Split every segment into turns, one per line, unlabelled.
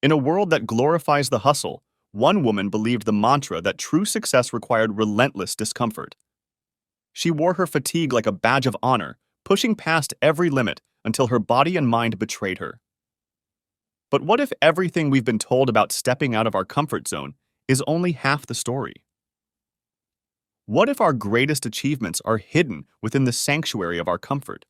In a world that glorifies the hustle, one woman believed the mantra that true success required relentless discomfort. She wore her fatigue like a badge of honor, pushing past every limit until her body and mind betrayed her. But what if everything we've been told about stepping out of our comfort zone is only half the story? What if our greatest achievements are hidden within the sanctuary of our comfort?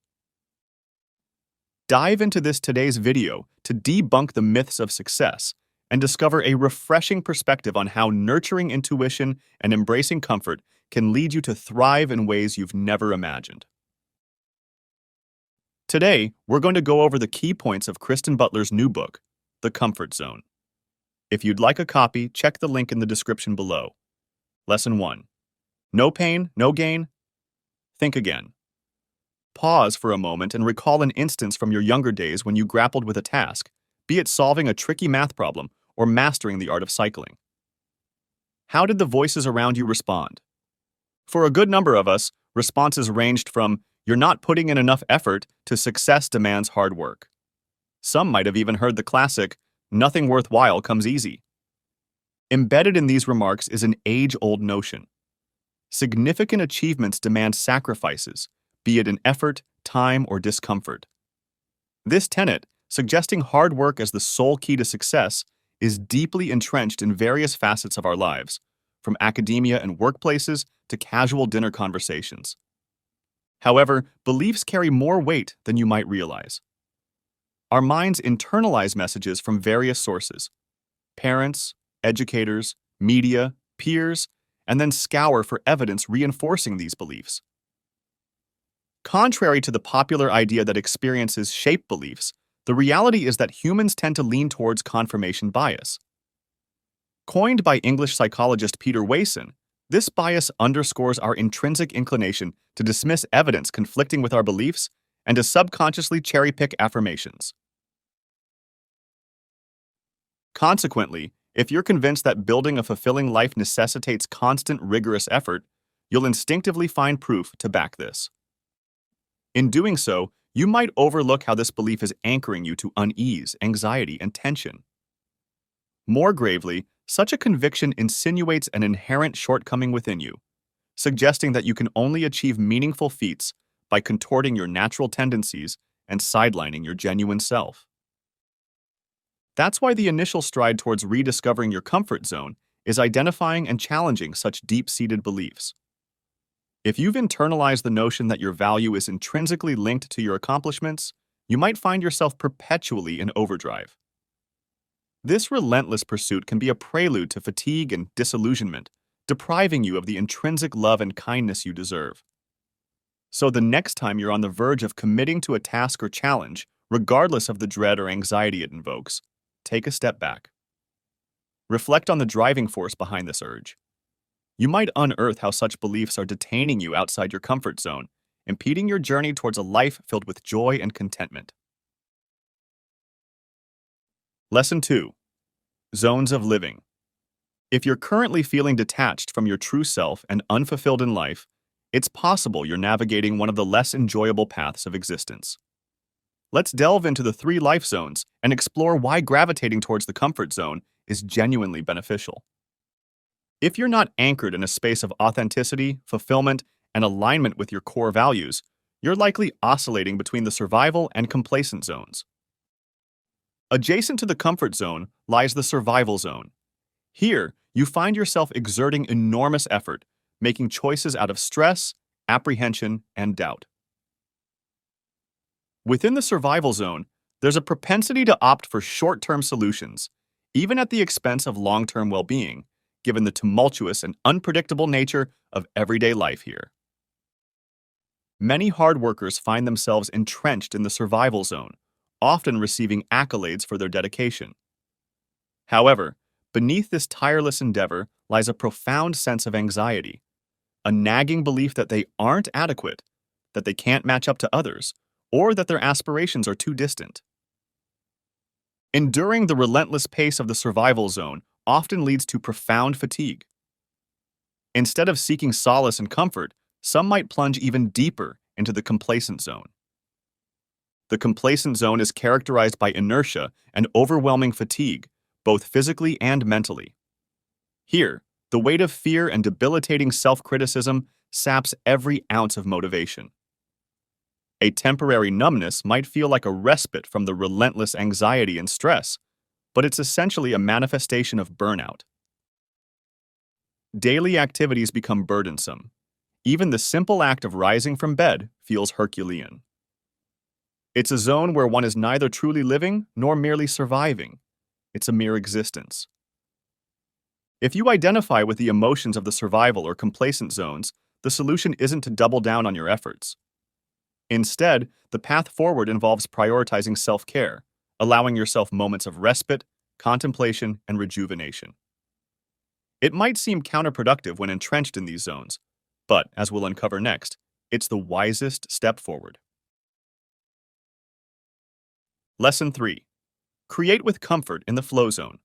Dive into today's video to debunk the myths of success and discover a refreshing perspective on how nurturing intuition and embracing comfort can lead you to thrive in ways you've never imagined. Today, we're going to go over the key points of Kristen Butler's new book, The Comfort Zone. If you'd like a copy, check the link in the description below. Lesson 1. No pain, no gain? Think again. Pause for a moment and recall an instance from your younger days when you grappled with a task, be it solving a tricky math problem or mastering the art of cycling. How did the voices around you respond? For a good number of us, responses ranged from, "You're not putting in enough effort," to "Success demands hard work." Some might have even heard the classic, "Nothing worthwhile comes easy." Embedded in these remarks is an age-old notion. Significant achievements demand sacrifices, be it in effort, time, or discomfort. This tenet, suggesting hard work as the sole key to success, is deeply entrenched in various facets of our lives, from academia and workplaces to casual dinner conversations. However, beliefs carry more weight than you might realize. Our minds internalize messages from various sources: parents, educators, media, peers, and then scour for evidence reinforcing these beliefs. Contrary to the popular idea that experiences shape beliefs, the reality is that humans tend to lean towards confirmation bias. Coined by English psychologist Peter Wason, this bias underscores our intrinsic inclination to dismiss evidence conflicting with our beliefs and to subconsciously cherry-pick affirmations. Consequently, if you're convinced that building a fulfilling life necessitates constant, rigorous effort, you'll instinctively find proof to back this. In doing so, you might overlook how this belief is anchoring you to unease, anxiety, and tension. More gravely, such a conviction insinuates an inherent shortcoming within you, suggesting that you can only achieve meaningful feats by contorting your natural tendencies and sidelining your genuine self. That's why the initial stride towards rediscovering your comfort zone is identifying and challenging such deep-seated beliefs. If you've internalized the notion that your value is intrinsically linked to your accomplishments, you might find yourself perpetually in overdrive. This relentless pursuit can be a prelude to fatigue and disillusionment, depriving you of the intrinsic love and kindness you deserve. So the next time you're on the verge of committing to a task or challenge, regardless of the dread or anxiety it invokes, take a step back. Reflect on the driving force behind this urge. You might unearth how such beliefs are detaining you outside your comfort zone, impeding your journey towards a life filled with joy and contentment. Lesson 2. Zones of living. If you're currently feeling detached from your true self and unfulfilled in life, it's possible you're navigating one of the less enjoyable paths of existence. Let's delve into the 3 life zones and explore why gravitating towards the comfort zone is genuinely beneficial. If you're not anchored in a space of authenticity, fulfillment, and alignment with your core values, you're likely oscillating between the survival and complacent zones. Adjacent to the comfort zone lies the survival zone. Here, you find yourself exerting enormous effort, making choices out of stress, apprehension, and doubt. Within the survival zone, there's a propensity to opt for short-term solutions, even at the expense of long-term well-being, given the tumultuous and unpredictable nature of everyday life here. Many hard workers find themselves entrenched in the survival zone, often receiving accolades for their dedication. However, beneath this tireless endeavor lies a profound sense of anxiety, a nagging belief that they aren't adequate, that they can't match up to others, or that their aspirations are too distant. Enduring the relentless pace of the survival zone often leads to profound fatigue. Instead of seeking solace and comfort, some might plunge even deeper into the complacent zone. The complacent zone is characterized by inertia and overwhelming fatigue, both physically and mentally. Here, the weight of fear and debilitating self-criticism saps every ounce of motivation. A temporary numbness might feel like a respite from the relentless anxiety and stress, but it's essentially a manifestation of burnout. Daily activities become burdensome. Even the simple act of rising from bed feels Herculean. It's a zone where one is neither truly living nor merely surviving. It's a mere existence. If you identify with the emotions of the survival or complacent zones, the solution isn't to double down on your efforts. Instead, the path forward involves prioritizing self-care, allowing yourself moments of respite, contemplation, and rejuvenation. It might seem counterproductive when entrenched in these zones, but, as we'll uncover next, it's the wisest step forward. Lesson 3. Create with comfort in the flow zone.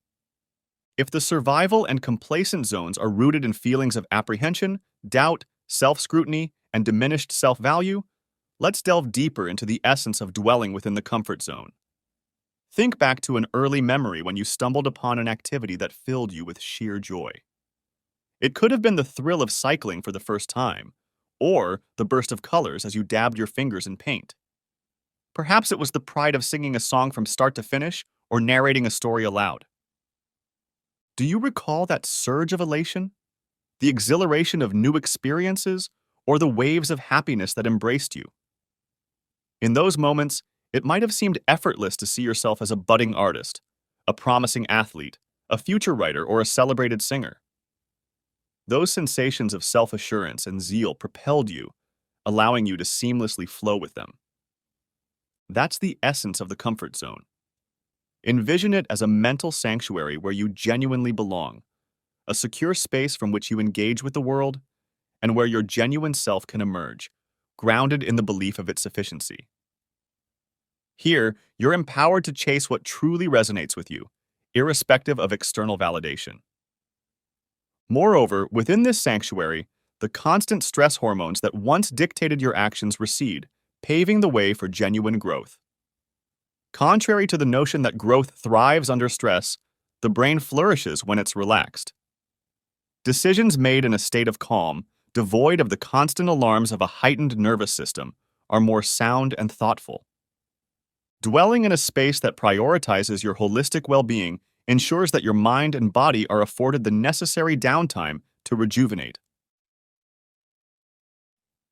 If the survival and complacent zones are rooted in feelings of apprehension, doubt, self-scrutiny, and diminished self-value, let's delve deeper into the essence of dwelling within the comfort zone. Think back to an early memory when you stumbled upon an activity that filled you with sheer joy. It could have been the thrill of cycling for the first time, or the burst of colors as you dabbed your fingers in paint. Perhaps it was the pride of singing a song from start to finish or narrating a story aloud. Do you recall that surge of elation? The exhilaration of new experiences, or the waves of happiness that embraced you? In those moments, it might have seemed effortless to see yourself as a budding artist, a promising athlete, a future writer, or a celebrated singer. Those sensations of self-assurance and zeal propelled you, allowing you to seamlessly flow with them. That's the essence of the comfort zone. Envision it as a mental sanctuary where you genuinely belong, a secure space from which you engage with the world, and where your genuine self can emerge, grounded in the belief of its sufficiency. Here, you're empowered to chase what truly resonates with you, irrespective of external validation. Moreover, within this sanctuary, the constant stress hormones that once dictated your actions recede, paving the way for genuine growth. Contrary to the notion that growth thrives under stress, the brain flourishes when it's relaxed. Decisions made in a state of calm, devoid of the constant alarms of a heightened nervous system, are more sound and thoughtful. Dwelling in a space that prioritizes your holistic well-being ensures that your mind and body are afforded the necessary downtime to rejuvenate.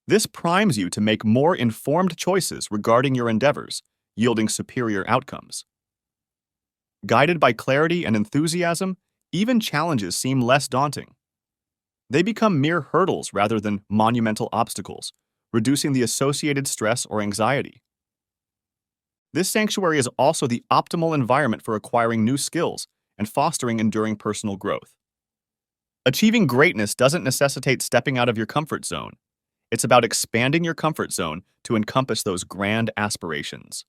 This primes you to make more informed choices regarding your endeavors, yielding superior outcomes. Guided by clarity and enthusiasm, even challenges seem less daunting. They become mere hurdles rather than monumental obstacles, reducing the associated stress or anxiety. This sanctuary is also the optimal environment for acquiring new skills and fostering enduring personal growth. Achieving greatness doesn't necessitate stepping out of your comfort zone. It's about expanding your comfort zone to encompass those grand aspirations.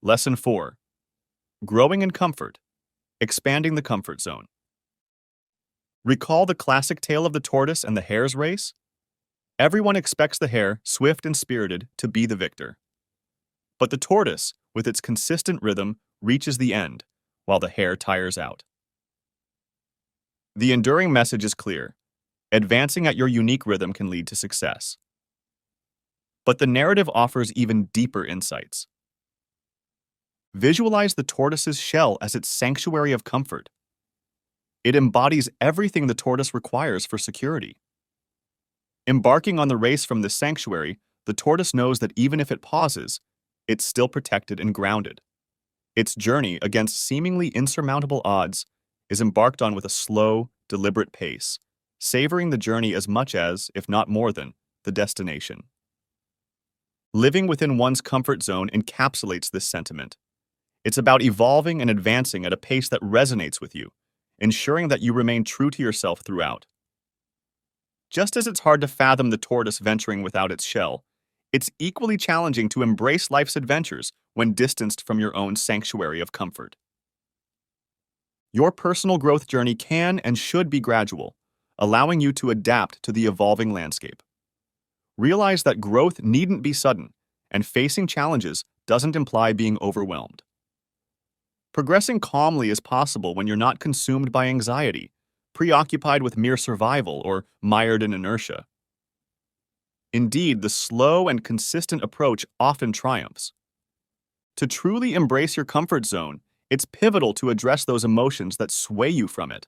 Lesson 4. Growing in comfort. Expanding the comfort zone. Recall the classic tale of the tortoise and the hare's race? Everyone expects the hare, swift and spirited, to be the victor. But the tortoise, with its consistent rhythm, reaches the end, while the hare tires out. The enduring message is clear. Advancing at your unique rhythm can lead to success. But the narrative offers even deeper insights. Visualize the tortoise's shell as its sanctuary of comfort. It embodies everything the tortoise requires for security. Embarking on the race from this sanctuary, the tortoise knows that even if it pauses, it's still protected and grounded. Its journey against seemingly insurmountable odds is embarked on with a slow, deliberate pace, savoring the journey as much as, if not more than, the destination. Living within one's comfort zone encapsulates this sentiment. It's about evolving and advancing at a pace that resonates with you, ensuring that you remain true to yourself throughout. Just as it's hard to fathom the tortoise venturing without its shell, it's equally challenging to embrace life's adventures when distanced from your own sanctuary of comfort. Your personal growth journey can and should be gradual, allowing you to adapt to the evolving landscape. Realize that growth needn't be sudden, and facing challenges doesn't imply being overwhelmed. Progressing calmly is possible when you're not consumed by anxiety, preoccupied with mere survival, or mired in inertia. Indeed, the slow and consistent approach often triumphs. To truly embrace your comfort zone, it's pivotal to address those emotions that sway you from it.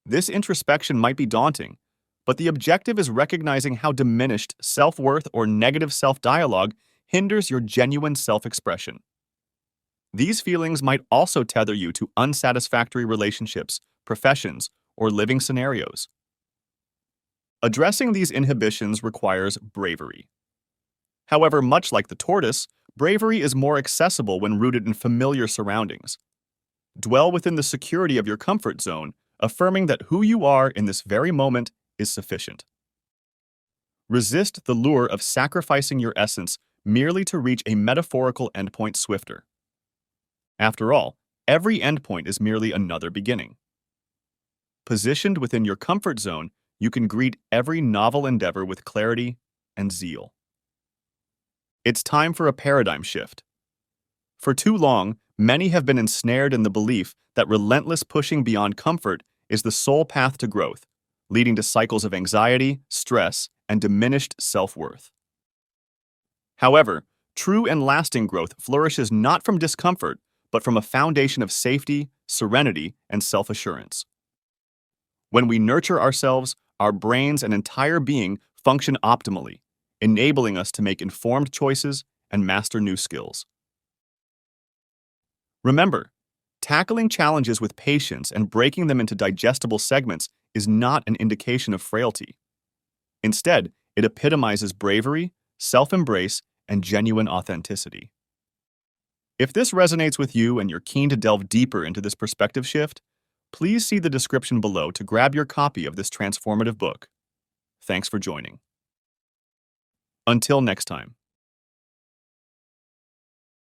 This introspection might be daunting, but the objective is recognizing how diminished self-worth or negative self-dialogue hinders your genuine self-expression. These feelings might also tether you to unsatisfactory relationships, professions, or living scenarios. Addressing these inhibitions requires bravery. However, much like the tortoise, bravery is more accessible when rooted in familiar surroundings. Dwell within the security of your comfort zone, affirming that who you are in this very moment is sufficient. Resist the lure of sacrificing your essence merely to reach a metaphorical endpoint swifter. After all, every endpoint is merely another beginning. Positioned within your comfort zone, you can greet every novel endeavor with clarity and zeal. It's time for a paradigm shift. For too long, many have been ensnared in the belief that relentless pushing beyond comfort is the sole path to growth, leading to cycles of anxiety, stress, and diminished self-worth. However, true and lasting growth flourishes not from discomfort, but from a foundation of safety, serenity, and self-assurance. When we nurture ourselves, our brains and entire being function optimally, enabling us to make informed choices and master new skills. Remember, tackling challenges with patience and breaking them into digestible segments is not an indication of frailty. Instead, it epitomizes bravery, self-embrace, and genuine authenticity. If this resonates with you and you're keen to delve deeper into this perspective shift, please see the description below to grab your copy of this transformative book. Thanks for joining. Until next time.